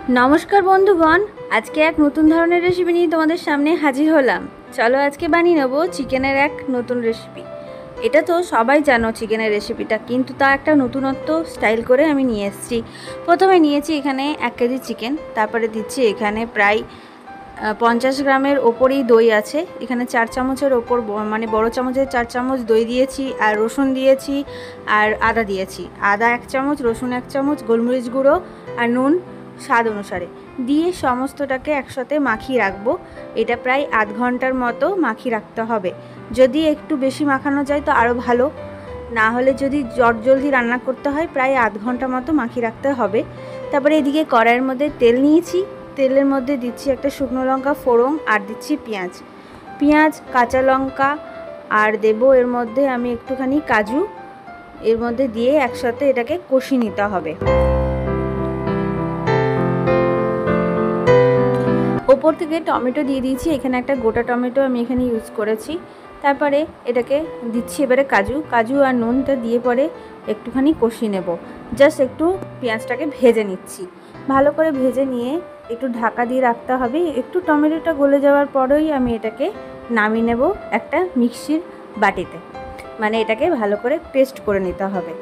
नमस्कार बंधुगण, आज के एक नतून धरनेर रेसिपि निये तोमादेर सामने हाजिर हलाम। चलो आज के बानिये नेब चिकेनेर एक नतून रेसिपि। এটা তো সবাই জানো চিকেনের রেসিপিটা, কিন্তু তা একটা নতুনত্ব স্টাইল করে আমি নিয়ে এসেছি। প্রথমে নিয়েছি এখানে 1 কেজি চিকেন, তারপরে দিচ্ছি এখানে প্রায় 50 গ্রামের ওপরেই দই আছে। এখানে 4 চামচের ওপর মানে বড় চামচের 4 চামচ দই দিয়েছি, আর রসুন দিয়েছি, আর আদা দিয়েছি। আদা 1 চামচ, রসুন 1 চামচ, গোলমরিচ গুঁড়ো আর নুন স্বাদ অনুসারে দিয়ে সমস্তটাকে একসাথে মাখিয়ে রাখবো। এটা প্রায় আধ ঘন্টার মতো মাখিয়ে রাখতে হবে। যদি একটু বেশি মাখানো যায় তো আরও ভালো, না হলে যদি জলদি রান্না করতে হয় প্রায় আধ ঘন্টা মতো মাখিয়ে রাখতে হবে। তারপরে এদিকে কড়াইয়ের মধ্যে তেল নিয়েছি, তেলের মধ্যে দিচ্ছি একটা শুকনো লঙ্কা ফোড়ন, আর দিচ্ছি পেঁয়াজ কাঁচা লঙ্কা, আর দেব এর মধ্যে আমি একটুখানি কাজু, এর মধ্যে দিয়ে একসাথে এটাকে কষিয়ে নিতে হবে। ওপর থেকে টমেটো দিয়ে দিয়েছি, এখানে একটা গোটা টমেটো আমি এখানে ইউজ করেছি। তারপরে এটাকে দিচ্ছি এবারে কাজু আর নুনটা দিয়ে পরে একটুখানি কষিয়ে নেব। জাস্ট একটু পেঁয়াজটাকে ভেজে নিচ্ছি, ভালো করে ভেজে নিয়ে একটু ঢাকা দিয়ে রাখতে হবে। একটু টমেটোটা গলে যাওয়ার পরেই আমি এটাকে নামিয়ে নেব একটা মিক্সির বাটিতে, মানে এটাকে ভালো করে পেস্ট করে নিতে হবে।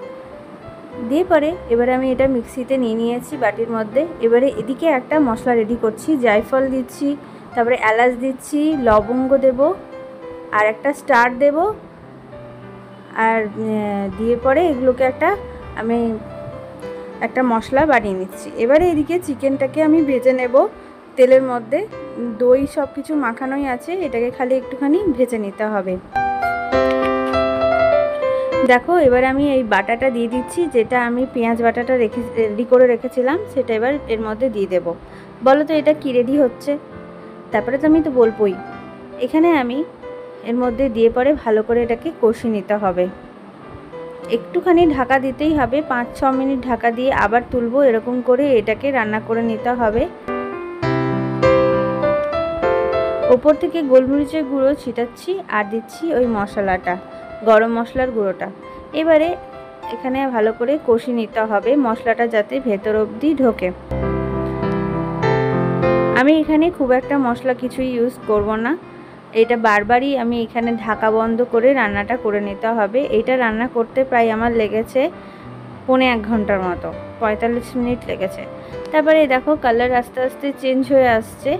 দিয়ে পরে এবারে আমি এটা মিক্সিতে নিয়ে নিয়েছি বাটির মধ্যে। এবারে এদিকে একটা মশলা রেডি করছি, জায়ফল দিচ্ছি, তারপরে এলাচ দিচ্ছি, লবঙ্গ দেব, আর একটা স্টার দেব, আর দিয়ে পরে এগুলোকে আমি একটা মশলা বানিয়ে নিচ্ছি। এবারে এদিকে চিকেনটাকে আমি ভেজে নেব তেলের মধ্যে। দই সব কিছু মাখানোই আছে, এটাকে খালি একটুখানি ভেজে নিতে হবে। দেখো এবার আমি এই বাটাটা দিয়ে দিচ্ছি, যেটা আমি পেঁয়াজ বাটাটা রেডি করে রেখেছিলাম, সেটা এবার এর মধ্যে দিয়ে দেব। বলো তো এটা কি রেডি হচ্ছে? তারপরে তো আমি তো বলবোই। এখানে আমি এর মধ্যে দিয়ে পরে ভালো করে এটাকে কষিয়ে নিতে হবে। একটুখানি ঢাকা দিতেই হবে, 5-6 মিনিট ঢাকা দিয়ে আবার তুলবো, এরকম করে এটাকে রান্না করে নিতে হবে। ওপর থেকে গোলমরিচের গুঁড়ো ছিটাচ্ছি, আর দিচ্ছি ওই মশলাটা, গরম মশলার গুঁড়োটা। এবারে এখানে ভালো করে কষিয়ে নিতে হবে মশলাটা, যাতে ভেতর অবধি ঢোকে। আমি এখানে খুব একটা মশলা কিছুই ইউজ করব না, এটা বারবারই আমি এখানে ঢাকা বন্ধ করে রান্নাটা করে নিতে হবে। এইটা রান্না করতে প্রায় আমার লেগেছে 1.25 ঘন্টার মতো, 45 মিনিট লেগেছে। তারপরে দেখো কালার আস্তে আস্তে চেঞ্জ হয়ে আসছে।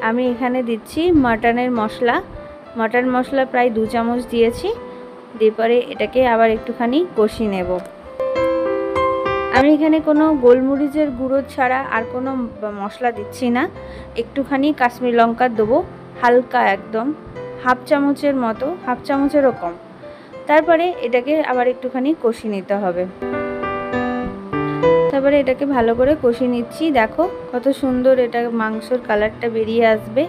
আমি এখানে দিচ্ছি মাটনের মশলা, মাটন মশলা প্রায় 2 চামচ দিয়েছি। দিয়ে পরে এটাকে আবার একটুখানি কষিয়ে নেব। আমি এখানে কোনো গোলমরিচের গুঁড়ো ছাড়া আর কোনো মশলা দিচ্ছি না। একটুখানি কাশ্মীরি লঙ্কা দেবো, হালকা একদম হাফ চামচের মতো, হাফ চামচেরও কম। তারপরে এটাকে আবার একটুখানি কষিয়ে নিতে হবে। তারপরে এটাকে ভালো করে কষিয়ে নিচ্ছি। দেখো কত সুন্দর এটা মাংসর কালারটা বেরিয়ে আসবে।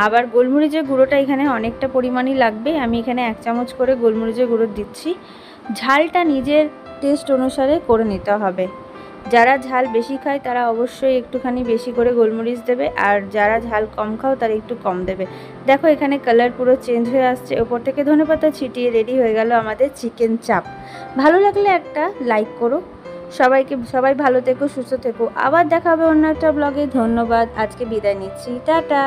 আবার গোলমরিচের গুঁড়োটা এখানে অনেকটা পরিমাণই লাগবে, আমি এখানে 1 চামচ করে গোলমরিচের গুঁড়ো দিচ্ছি। ঝালটা নিজের টেস্ট অনুসারে করে নিতে হবে। যারা ঝাল বেশি খায় তারা অবশ্যই একটুখানি বেশি করে গোলমরিচ দেবে, আর যারা ঝাল কম খাও তারা একটু কম দেবে। দেখো এখানে কালার পুরো চেঞ্জ হয়ে আসছে। ওপর থেকে ধনেপাতা ছিটিয়ে রেডি হয়ে গেল আমাদের চিকেন চাপ। ভালো লাগলে একটা লাইক করো। সবাই ভালো থেকো, সুস্থ থেকো। আবার দেখা হবে অন্য একটা ব্লগে। ধন্যবাদ, আজকে বিদায় নিচ্ছি, টাটা।